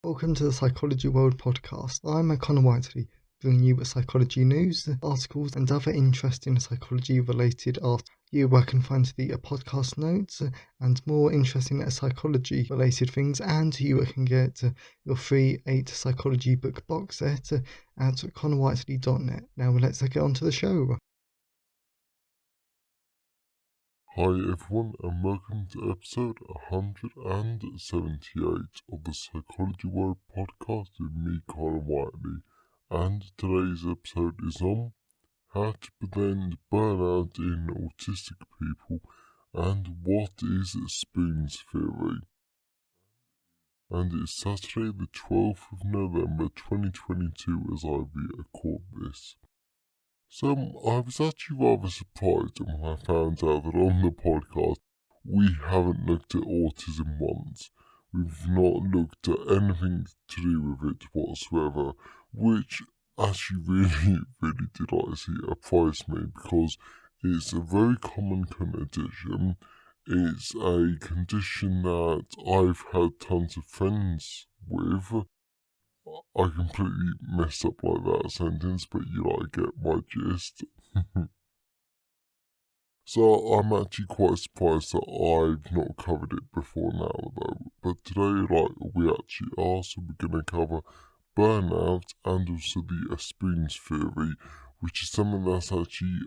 Welcome to the Psychology World podcast. I'm Connor Whiteley, bringing you psychology news, articles, and other interesting psychology-related articles. Where I can find the podcast notes and more interesting psychology-related things, and you can get your free 8 psychology book box set at connorwhiteley.net. Now let's get on to the show. Hi everyone, and welcome to episode 178 of the Psychology World podcast with me, Connor Whiteley. And today's episode is on how to prevent burnout in autistic people and what is Spoon's theory. And it's Saturday the 12th of November 2022 as I record this. So I was actually rather surprised when I found out that on the podcast we haven't looked at autism once. We've not looked at anything to do with it whatsoever, which actually really did surprise me, because it's a very common condition. It's a condition that I've had tons of friends with. I completely messed up like that sentence, but get my gist. So I'm actually quite surprised that I've not covered it before now though. But today, we actually are, so we're going to cover burnout and also the Spoon's theory, which is something that's actually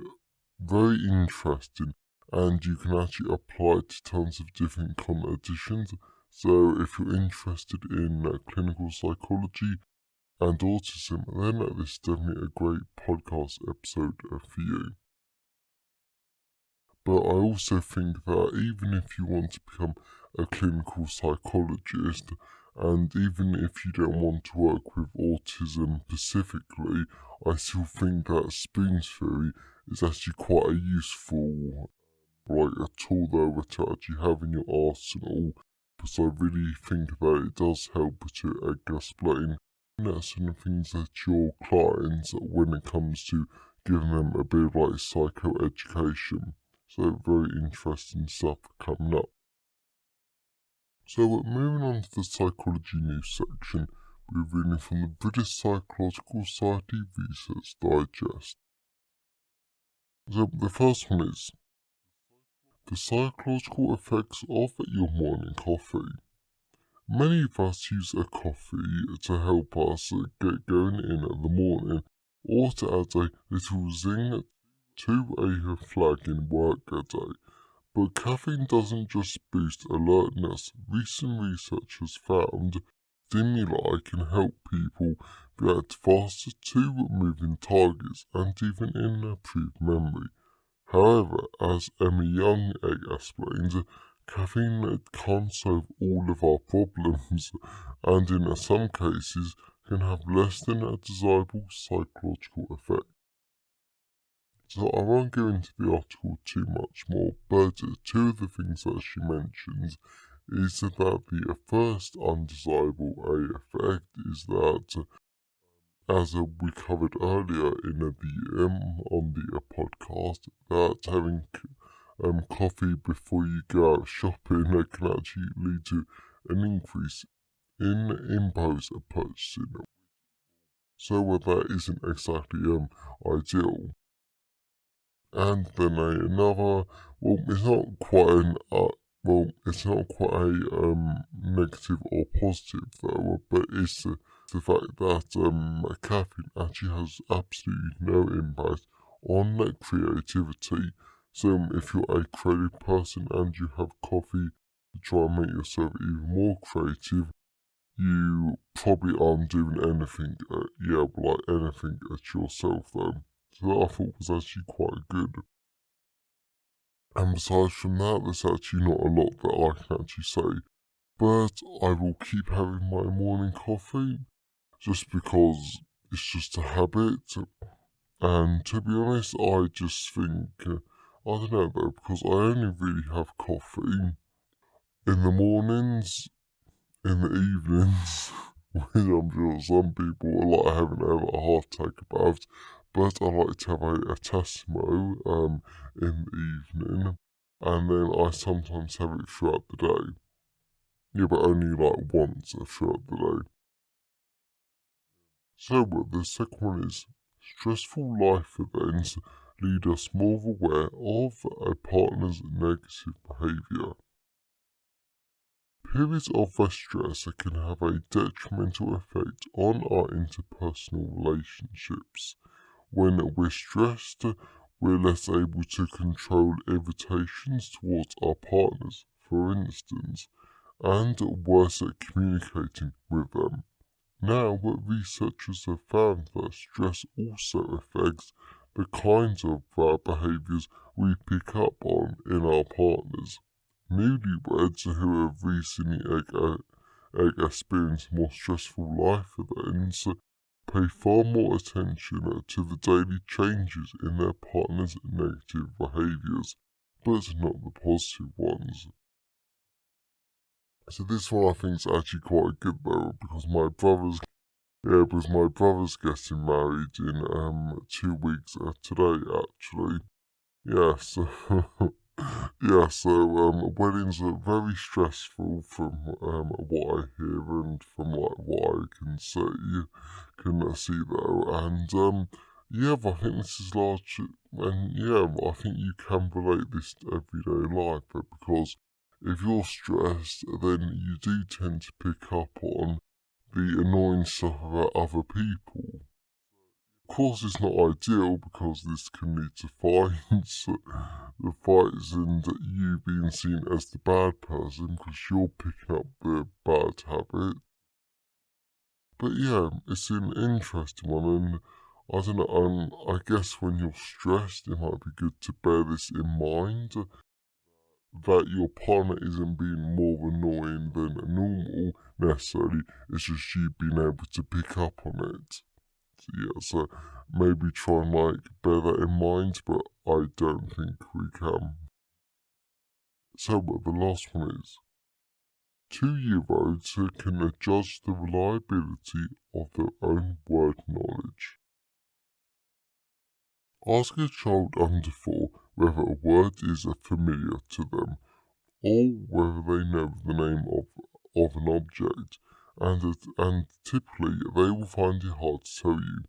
very interesting, and you can actually apply it to tons of different conditions. So if you're interested in clinical psychology and autism, then this is definitely a great podcast episode for you. But I also think that even if you want to become a clinical psychologist, and even if you don't want to work with autism specifically, I still think that Spoon's theory is actually quite a useful a tool though to actually have in your arsenal, because I really think that it does help to explain certain things that your clients, when it comes to giving them a bit of psychoeducation. So very interesting stuff coming up. So moving on to the psychology news section, we're reading from the British Psychological Society Research Digest. So the first one is the psychological effects of your morning coffee. Many of us use a coffee to help us get going in the morning, or to add a little zing to a flagging work day. But caffeine doesn't just boost alertness. Recent research has found stimuli can help people react faster to moving targets and even improve memory. However, as Emma Young explains, caffeine can't solve all of our problems, and in some cases can have less than a desirable psychological effect. So I won't go into the article too much more, but two of the things that she mentions is that the first undesirable effect is that, as we covered earlier in on the podcast, that having coffee before you go out shopping can actually lead to an increase in impulse purchasing. So that isn't exactly ideal. And then another, it's not quite a negative or positive though, but it's the fact that caffeine actually has absolutely no impact on creativity. So if you're a creative person and you have coffee to try and make yourself even more creative, you probably aren't doing anything, anything at yourself though. So that I thought was actually quite good. And besides from that, there's actually not a lot that I can actually say. But I will keep having my morning coffee, just because it's just a habit. And to be honest, I just think, I don't know though, because I only really have coffee in the mornings, in the evenings, which I'm sure some people are having a heart attack about. But I like to have a Tassimo in the evening, and then I sometimes have it throughout the day. Yeah, but only once throughout the day. So the second one is stressful life events lead us more aware of a partner's negative behaviour. Periods of stress can have a detrimental effect on our interpersonal relationships. When we're stressed, we're less able to control irritations towards our partners, for instance, and worse at communicating with them. Now, researchers have found that stress also affects the kinds of behaviours we pick up on in our partners. Newlyweds who have recently experienced more stressful life events pay far more attention to the daily changes in their partner's negative behaviours, but not the positive ones. So this one I think is actually quite good though, because my brother's getting married in 2 weeks today actually. Yeah, so yeah, so weddings are very stressful from what I hear and from like what I can see though, and yeah, but I think this is large, and yeah, I think you can relate this to everyday life, but because if you're stressed, then you do tend to pick up on the annoying stuff about other people. Of course, it's not ideal because this can lead to fights, and you being seen as the bad person because you're picking up the bad habit. But yeah, it's an interesting one, and I don't know. I guess when you're stressed, it might be good to bear this in mind that your partner isn't being more annoying than normal necessarily. It's just you being able to pick up on it. Yeah, so maybe try and like bear that in mind, but I don't think we can. So the last one is 2-year-olds can judge the reliability of their own word knowledge. Ask a child under 4 whether a word is familiar to them or whether they know the name of an object, and typically they will find it hard to tell you.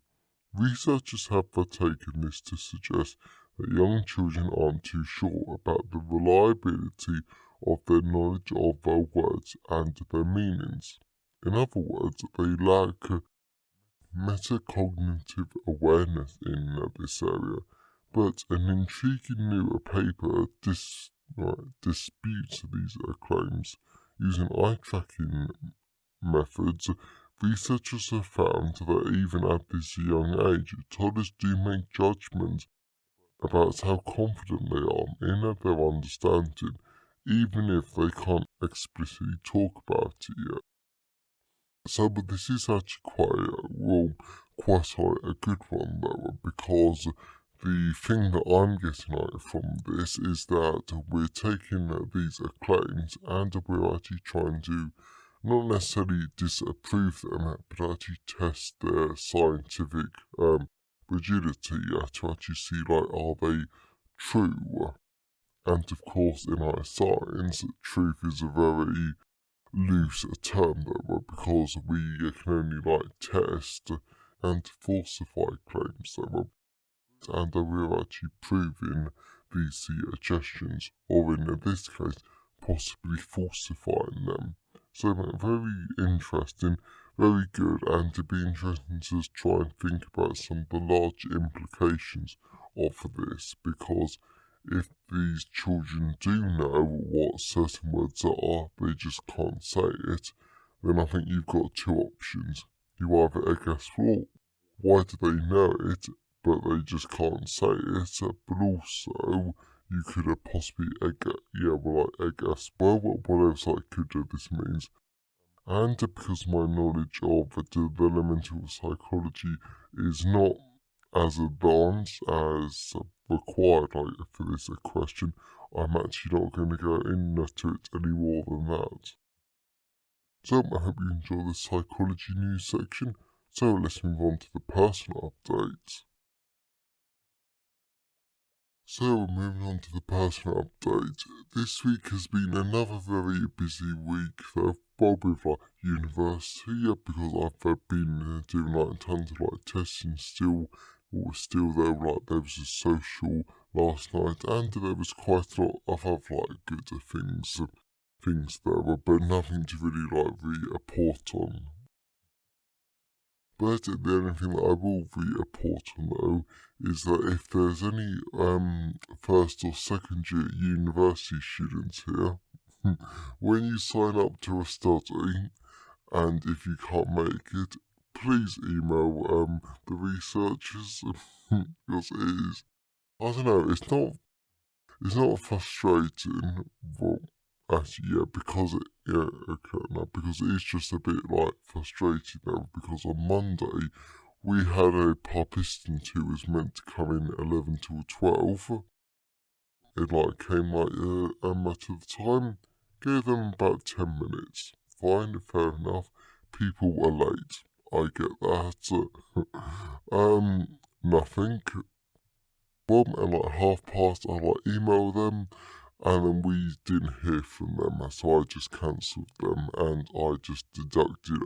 Researchers have taken this to suggest that young children aren't too sure about the reliability of their knowledge of their words and their meanings. In other words, they lack metacognitive awareness in this area. But an intriguing new paper disputes these claims. Using eye tracking methods, researchers have found that even at this young age, toddlers do make judgments about how confident they are in their understanding, even if they can't explicitly talk about it yet. So, but this is actually quite a good one though, because the thing that I'm getting out from this is that we're taking these claims and we're actually trying to not necessarily disapprove them, but actually test their scientific rigidity to actually see like are they true. And of course, in our science, truth is a very loose term though, because we can only like test and falsify claims though, and we're actually proving these suggestions, or in this case, possibly falsifying them. So very interesting, very good, and it'd be interesting to try and think about some of the large implications of this, because if these children do know what certain words are, they just can't say it, then I think you've got two options. You either guess, well, why do they know it, but they just can't say it, but also you could have possibly, guess, well, what else could this means? And because my knowledge of developmental psychology is not as advanced as required for this question, I'm actually not going to go into it any more than that. So I hope you enjoy the psychology news section. So let's move on to the personal updates. So moving on to the personal update. This week has been another very busy week for bothered with like university yet because I've been doing like tons of like testing still. Still there, like there was a social last night, and there was quite a lot of other like good things there, but nothing to really like report on. But the only thing that I will report on though is that if there's any first or second year university students here, when you sign up to a study, and if you can't make it, please email the researchers because it is, I don't know, it's not frustrating. Well, actually, yeah, because because it is just a bit like frustrating now. Because on Monday we had a participant who was meant to come in 11 till 12. It like came like at the time, gave them about 10 minutes. Fine, fair enough. People were late. I get that. Nothing. Boom, and like half past, I like emailed them, and then we didn't hear from them, so I just cancelled them, and I just deducted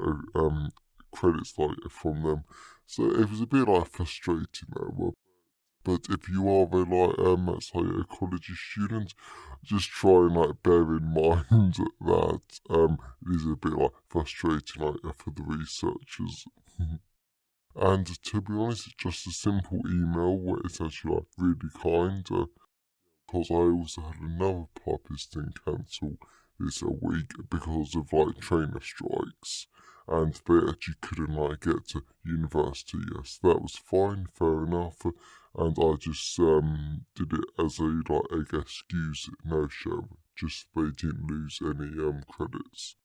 credits like from them. So it was a bit like frustrating though. But if you are a like psychology student, just try and like bear in mind that it is a bit like frustrating like for the researchers. And to be honest, it's just a simple email where it's actually like really kind. Because I also had another participant cancel this a week because of like trainer strikes, and they actually couldn't like get to university. Yes, that was fine, fair enough, and I just did it as a like excuse no show, just so they didn't lose any credits.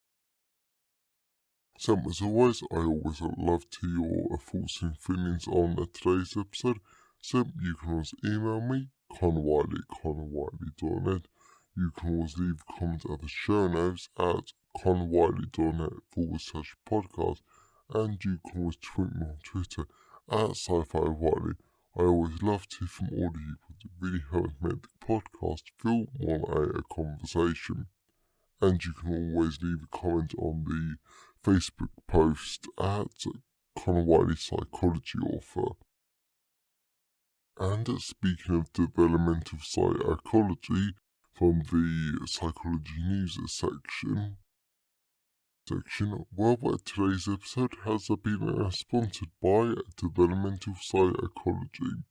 So as always, I always love to hear your thoughts and feelings on today's episode. So you can always email me, connorwhiteley@connorwhiteley.net. You can always leave a comment at the show notes at connorwhiteley.net/podcast. And you can always tweet me on Twitter at sci-fi-whiteley. I always love to hear from all of you because it really helps make the podcast feel more like a conversation. And you can always leave a comment on the Facebook post at Connor Wiley Psychology Author. And speaking of developmental psychology, from the Psychology News section, well, today's episode has been sponsored by Developmental Psychology.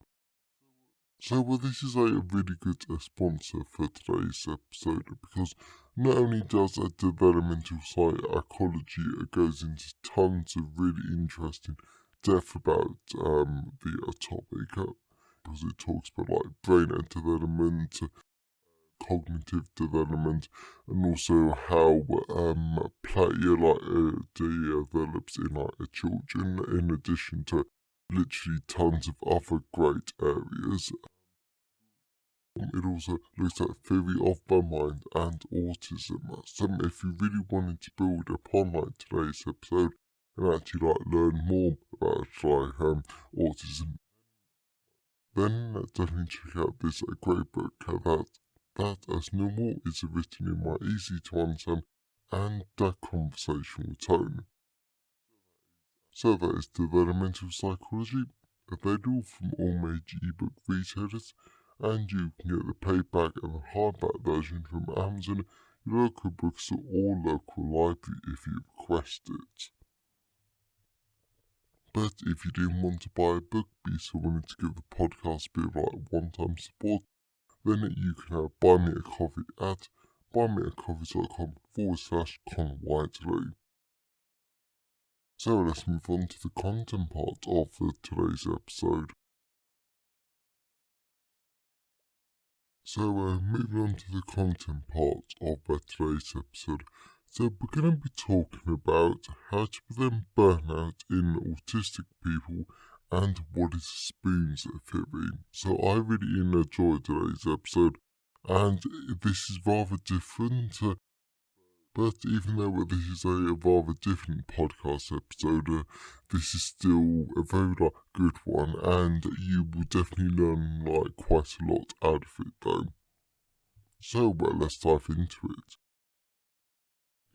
So, this is a really good sponsor for today's episode because not only does developmental psychology goes into tons of really interesting depth about the topic because it talks about like brain development, cognitive development, and also how play develops in like children, in addition to literally tons of other great areas. It also looks at theory of the mind and autism. So if you really wanted to build upon like today's episode and actually like learn more about like autism, then definitely check out this great book that as normal is written in my easy to understand and conversational tone. So that is Developmental Psychology, available from all major ebook retailers, and you can get the paperback and the hardback version from Amazon, your local bookstore or local library if you request it. But if you didn't want to buy a book but you still wanted to give the podcast a bit of like one-time support, then you can buy me a coffee at buymeacoffee.com/ConnorWhiteley. So let's move on to the content part of today's episode. So moving on to the content part of today's episode. So we're going to be talking about how to prevent burnout in autistic people and what is spoons theory. So I really enjoyed today's episode, and this is rather different. But even though this is a rather different podcast episode, this is still a very good one, and you will definitely learn quite a lot out of it though. So let's dive into it.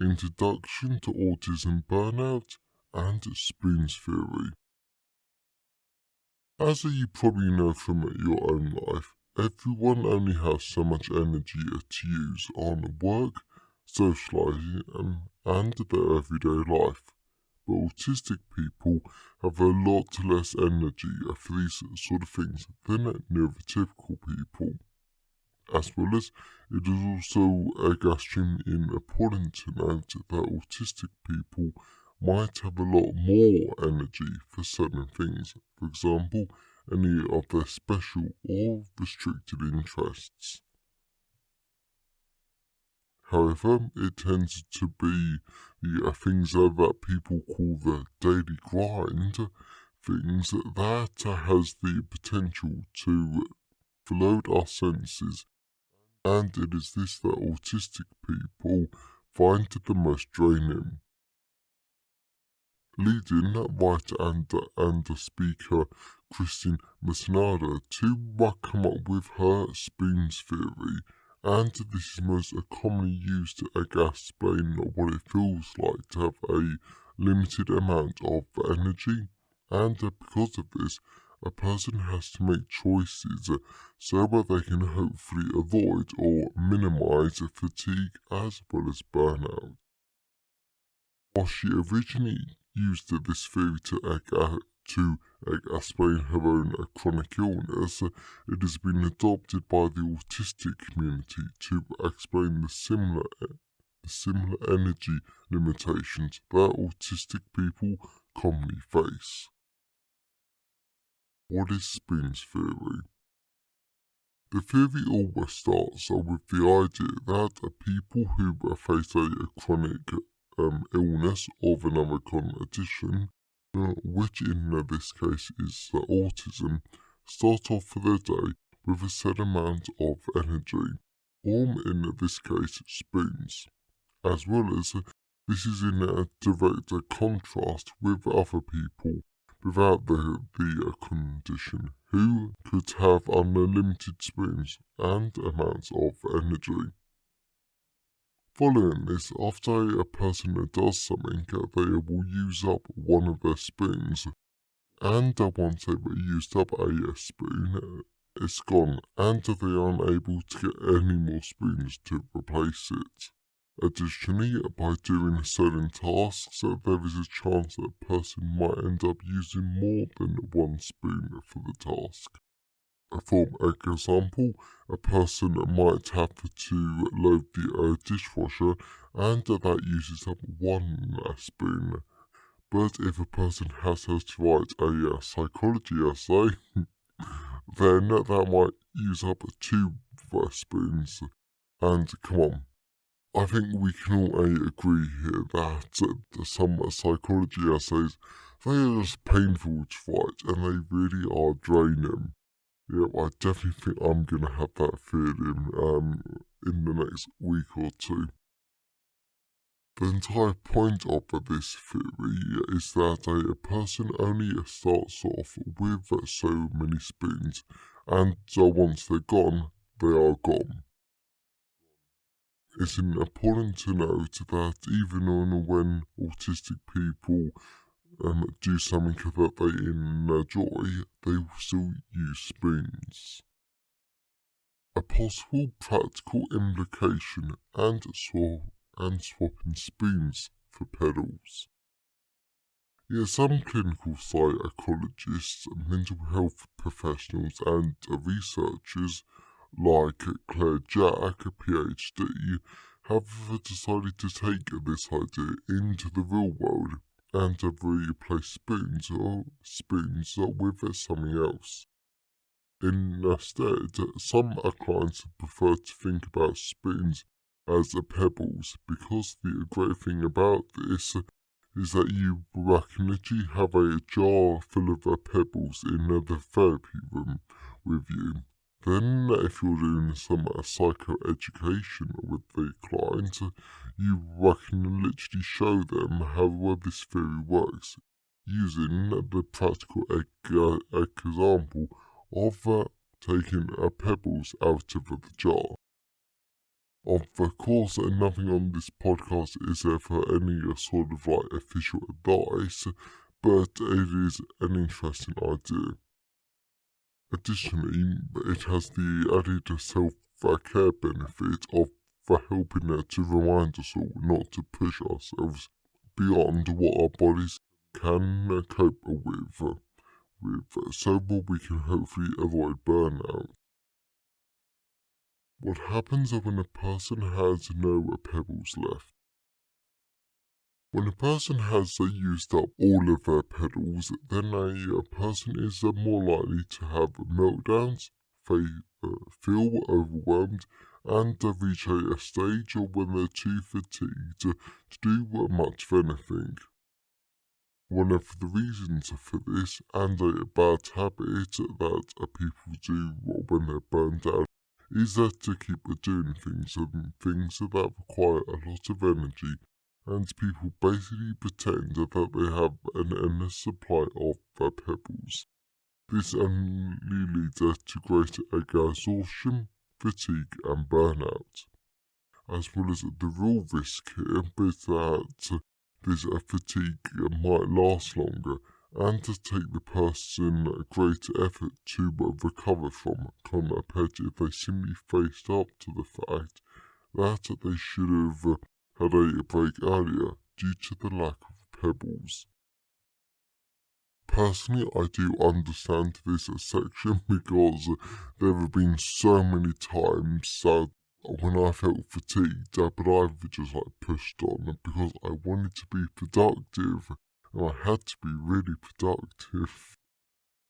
Introduction to Autism, Burnout, and Spoons Theory. As you probably know from your own life, everyone only has so much energy to use on work, socializing, and their everyday life. But autistic people have a lot less energy for these sort of things than neurotypical people. As well as, it is also extremely important to note that autistic people might have a lot more energy for certain things, for example, any of their special or restricted interests. However, it tends to be the things that people call the daily grind, things that has the potential to float our senses, and it is this that autistic people find the most draining. Leading writer and speaker Christine Masnada to come up with her spoons theory, and this is most commonly used to explain what it feels like to have a limited amount of energy, and because of this, a person has to make choices so that they can hopefully avoid or minimize fatigue as well as burnout. While she originally used this theory to explain her own chronic illness, it has been adopted by the autistic community to explain the similar energy limitations that autistic people commonly face. What is spoons theory? The theory always starts with the idea that people who face a chronic illness of another condition, which in this case is autism, start off their day with a set amount of energy, or in this case spoons, as well as this is in a direct contrast with other people without the condition, who could have unlimited spoons and amounts of energy. Following this, after a person does something, they will use up one of their spoons, and once they've used up a spoon, it's gone, and they are unable to get any more spoons to replace it. Additionally, by doing certain tasks, there is a chance that a person might end up using more than one spoon for the task. For example, a person might have to load the dishwasher, and that uses up one spoon. But if a person has to write a psychology essay, then that might use up two spoons. And come on, I think we can all agree here that some psychology essays, they are just painful to write, and they really are draining. Yeah, I definitely think I'm going to have that feeling in the next week or two. The entire point of this theory is that a person only starts off with so many spoons, and once they're gone, they are gone. It's important to note that even when autistic people do something that they enjoy, they will still use spoons. A possible practical implication and swapping spoons for pedals. Yet some clinical psychologists, mental health professionals, and researchers like Claire Jack, PhD, have decided to take this idea into the real world and replace spoons with something else. Instead, some clients prefer to think about spoons as pebbles, because the great thing about this is that you can literally have a jar full of pebbles in the therapy room with you. Then, if you're doing some psychoeducation with the client, you can literally show them how this theory works, using the practical example of taking pebbles out of the jar. Of course, nothing on this podcast is ever any sort of like official advice, but it is an interesting idea. Additionally, it has the added self-care benefit of helping to remind us all not to push ourselves beyond what our bodies can cope with, so that we can hopefully avoid burnout. What happens when a person has no pebbles left? When a person has used up all of their pedals, then a person is more likely to have meltdowns, feel overwhelmed, and reach a stage when they're too fatigued to do much of anything. One of the reasons for this, and a bad habit that people do when they're burned out, is that to keep doing things that require a lot of energy, and people basically pretend that they have an endless supply of pebbles. This only leads to greater exhaustion, fatigue, and burnout. As well as the real risk here is that this fatigue might last longer and to take the person greater effort to recover from compared to if they simply faced up to the fact that they should have had a break earlier due to the lack of pebbles. Personally, I do understand this section because there have been so many times that when I felt fatigued, but I've just pushed on because I wanted to be productive and I had to be really productive.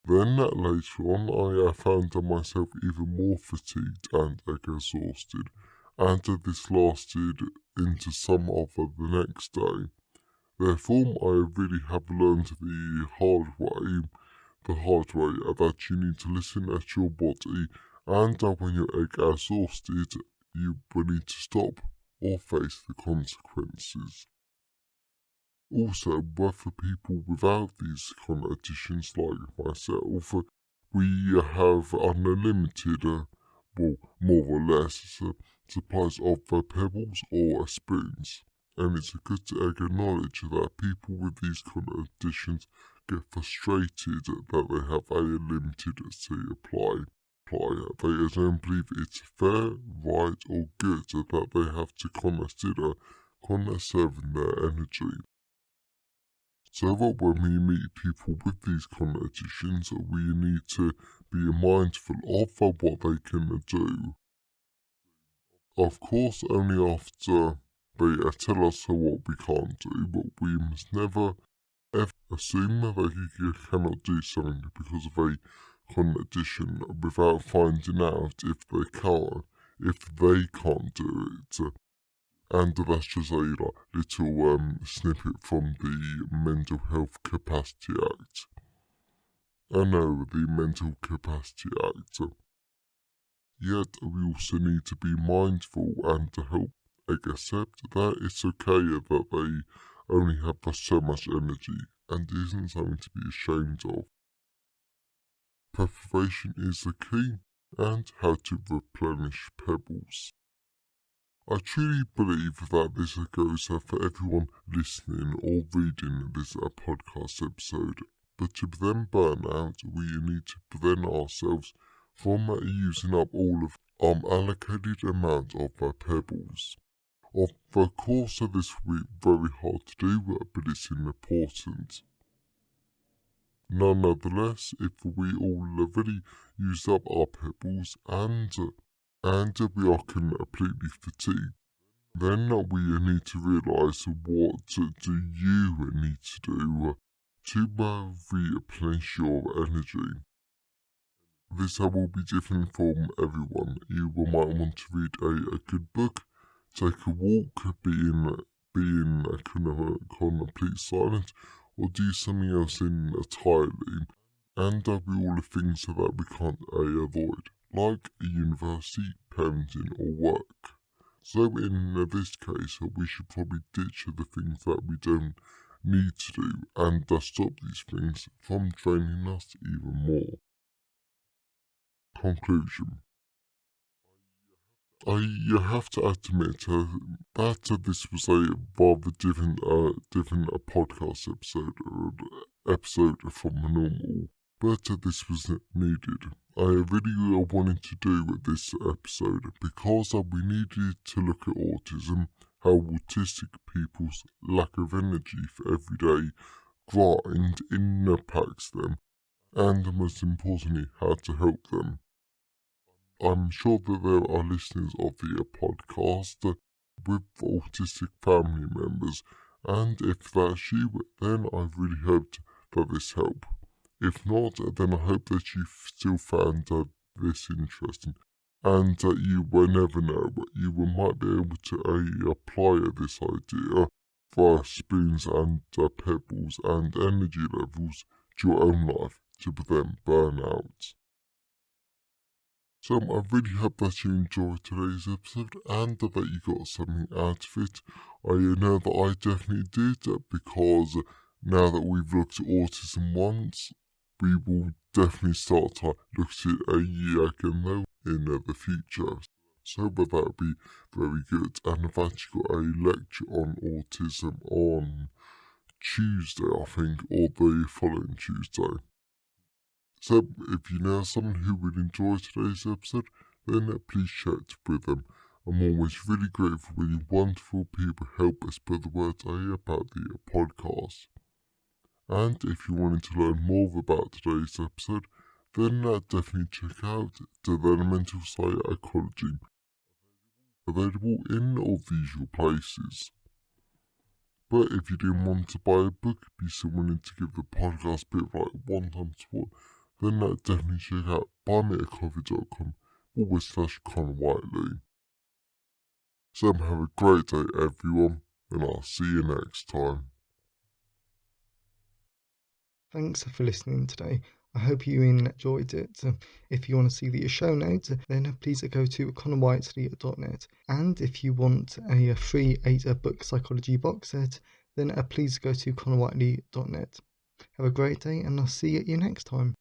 Then later on, I found myself even more fatigued and exhausted, and this lasted into some of the next day. Therefore, I really have learned the hard way that you need to listen at your body, and that when you're exhausted, you will need to stop or face the consequences. Also, for people without these conditions like myself, we have unlimited, more or less, supplies of pebbles or spoons. And it's good to acknowledge that people with these conditions get frustrated that they have a limited supply. They don't believe it's fair, right, or good that they have to consider conserving their energy. So that when we meet people with these conditions, we need to be mindful of what they can do. Of course, only after they tell us what we can't do, but we must never ever assume that you cannot do something because of a condition without finding out if they can't do it. And that's just a little snippet from the Mental Health Capacity Act. I know, the Mental Capacity Act. Yet we also need to be mindful and to help accept that it's okay that they only have so much energy and isn't something to be ashamed of. Preparation is the key, and how to replenish pebbles. I truly believe that this goes for everyone listening or reading this podcast episode, but to prevent burnout, we need to prevent ourselves from using up all of our allocated amount of pebbles. Of course, this will be very hard to do, but it's important. Nonetheless, if we already used up our pebbles and we are completely fatigued, then we need to realise what do you need to do to replenish your energy. This will be different from everyone. You might want to read a good book, take a walk, be in a complete silence, or do something else entirely. And there'll be all the things that we can't avoid, like university, parenting, or work. So in this case, we should probably ditch the things that we don't need to do and stop these things from draining us even more. Conclusion. I have to admit that this was a rather different podcast episode from the normal, but this was needed. I really wanted to do this episode because we needed to look at autism, how autistic people's lack of energy for everyday grind impacts them, and most importantly, how to help them. I'm sure that there are listeners of the podcast with autistic family members, and if that's you, then I really hoped that this helped. If not, then I hope that you still found this interesting, and that you will never know, but you might be able to apply this idea via spoons and pebbles and energy levels to your own life to prevent burnout. So I really hope that you enjoyed today's episode and that you got something out of it. I know that I definitely did because now that we've looked at autism once, we will definitely start to look at it again though in the future. So but that would be very good. And I've actually got a lecture on autism on Tuesday, I think, or the following Tuesday. So, if you know someone who would enjoy today's episode, then please share it with them. I'm always really grateful when you wonderful people help us spread the word about the podcast. And if you wanted to learn more about today's episode, then definitely check out Developmental Psychology, available in all the usual places. But if you didn't want to buy a book, be still willing to give the podcast a bit like one-time support, then definitely check out buymeacoffee.com/Connor So have a great day everyone, and I'll see you next time. Thanks for listening today. I hope you enjoyed it. If you want to see the show notes, then please go to connorwhiteley.net. And if you want a free 8-book psychology box set, then please go to connorwhiteley.net. Have a great day, and I'll see you next time.